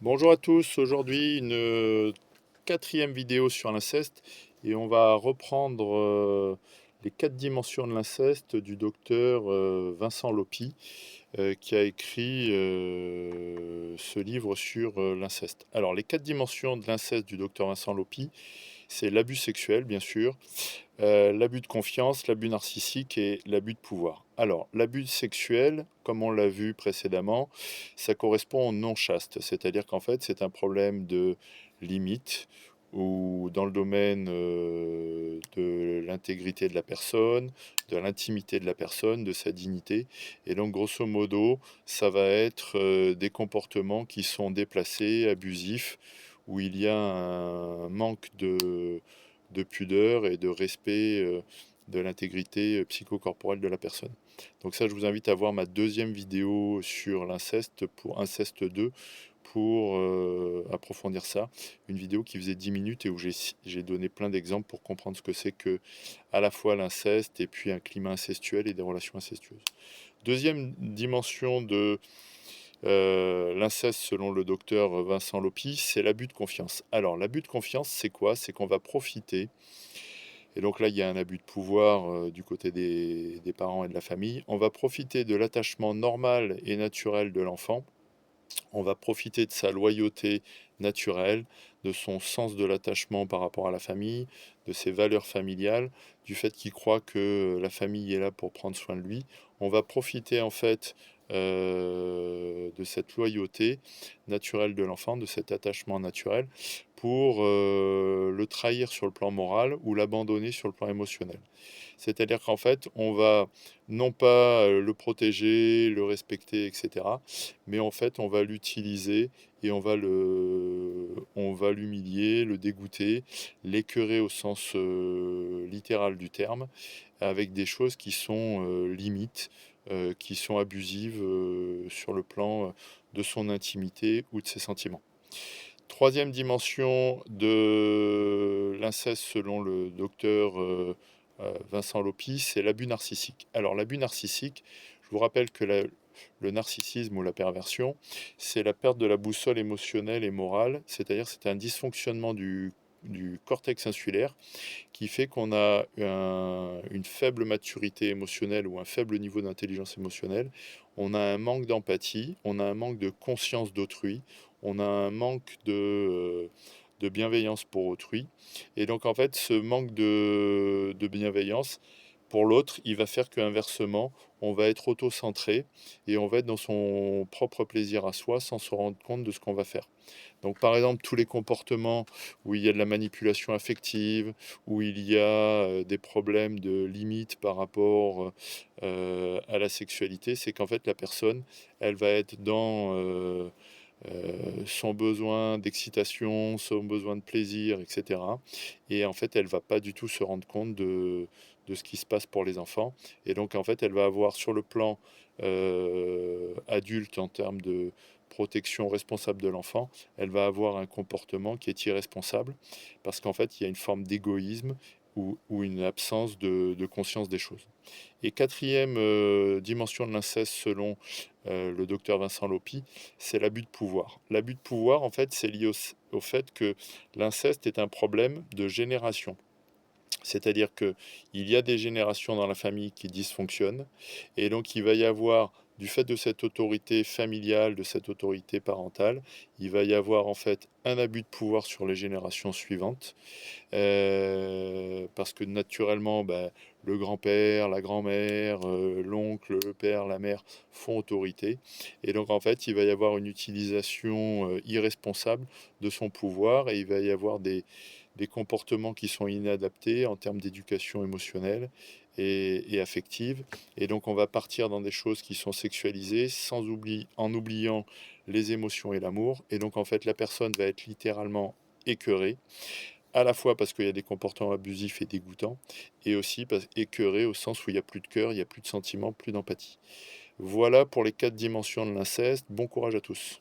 Bonjour à tous, aujourd'hui une quatrième vidéo sur l'inceste et on va reprendre les quatre dimensions de l'inceste du docteur Vincent Lopi qui a écrit ce livre sur l'inceste. Alors les quatre dimensions de l'inceste du docteur Vincent Lopi, c'est l'abus sexuel bien sûr, l'abus de confiance, l'abus narcissique et l'abus de pouvoir. Alors, l'abus sexuel, comme on l'a vu précédemment, ça correspond au non-chaste, c'est-à-dire qu'en fait, c'est un problème de limite ou dans le domaine de l'intégrité de la personne, de l'intimité de la personne, de sa dignité. Et donc, grosso modo, ça va être des comportements qui sont déplacés, abusifs, où il y a un manque de pudeur et de respect de l'intégrité psychocorporelle de la personne. Donc ça, je vous invite à voir ma deuxième vidéo sur l'inceste pour Inceste 2 pour approfondir ça. Une vidéo qui faisait 10 minutes et où j'ai donné plein d'exemples pour comprendre ce que c'est que à la fois l'inceste et puis un climat incestuel et des relations incestueuses. Deuxième dimension de l'inceste, selon le docteur Vincent Lopi, c'est l'abus de confiance. Alors, l'abus de confiance, c'est quoi? C'est qu'on va profiter, et donc là, il y a un abus de pouvoir du côté des parents et de la famille. On va profiter de l'attachement normal et naturel de l'enfant. On va profiter de sa loyauté naturelle, de son sens de l'attachement par rapport à la famille, de ses valeurs familiales, du fait qu'il croit que la famille est là pour prendre soin de lui. On va profiter en fait de cette loyauté naturelle de l'enfant, de cet attachement naturel, pour le trahir sur le plan moral ou l'abandonner sur le plan émotionnel. C'est-à-dire qu'en fait, on va non pas le protéger, le respecter, etc., mais en fait, on va l'utiliser et on va l'humilier, le dégoûter, l'écœurer au sens littéral du terme, avec des choses qui sont limites, qui sont abusives sur le plan de son intimité ou de ses sentiments. Troisième dimension de l'inceste selon le docteur Vincent Lopi, c'est l'abus narcissique. Alors l'abus narcissique, je vous rappelle que le narcissisme ou la perversion, c'est la perte de la boussole émotionnelle et morale, c'est-à-dire c'est un dysfonctionnement du cortex insulaire qui fait qu'on a une faible maturité émotionnelle ou un faible niveau d'intelligence émotionnelle, on a un manque d'empathie, on a un manque de conscience d'autrui, on a un manque de bienveillance pour autrui. Et donc en fait, ce manque de bienveillance pour l'autre, il va faire qu'inversement, on va être auto-centré et on va être dans son propre plaisir à soi sans se rendre compte de ce qu'on va faire. Donc par exemple, tous les comportements où il y a de la manipulation affective, où il y a des problèmes de limite par rapport à la sexualité, c'est qu'en fait la personne, elle va être dans son besoin d'excitation, son besoin de plaisir, etc. Et en fait, elle va pas du tout se rendre compte de ce qui se passe pour les enfants. Et donc, en fait, elle va avoir sur le plan adulte, en termes de protection responsable de l'enfant, elle va avoir un comportement qui est irresponsable parce qu'en fait, il y a une forme d'égoïsme ou une absence de conscience des choses. Et quatrième dimension de l'inceste selon le docteur Vincent Lopi, c'est l'abus de pouvoir. L'abus de pouvoir, en fait, c'est lié au fait que l'inceste est un problème de génération. C'est-à-dire que il y a des générations dans la famille qui dysfonctionnent, et donc il va y avoir, du fait de cette autorité familiale, de cette autorité parentale, il va y avoir en fait un abus de pouvoir sur les générations suivantes, parce que naturellement, bah, le grand-père, la grand-mère, l'oncle, le père, la mère font autorité. Et donc en fait, il va y avoir une utilisation irresponsable de son pouvoir et il va y avoir des comportements qui sont inadaptés en termes d'éducation émotionnelle et affective. Et donc on va partir dans des choses qui sont sexualisées en oubliant les émotions et l'amour. Et donc en fait, la personne va être littéralement écœurée, à la fois parce qu'il y a des comportements abusifs et dégoûtants, et aussi écœuré au sens où il n'y a plus de cœur, il n'y a plus de sentiments, plus d'empathie. Voilà pour les quatre dimensions de l'inceste. Bon courage à tous.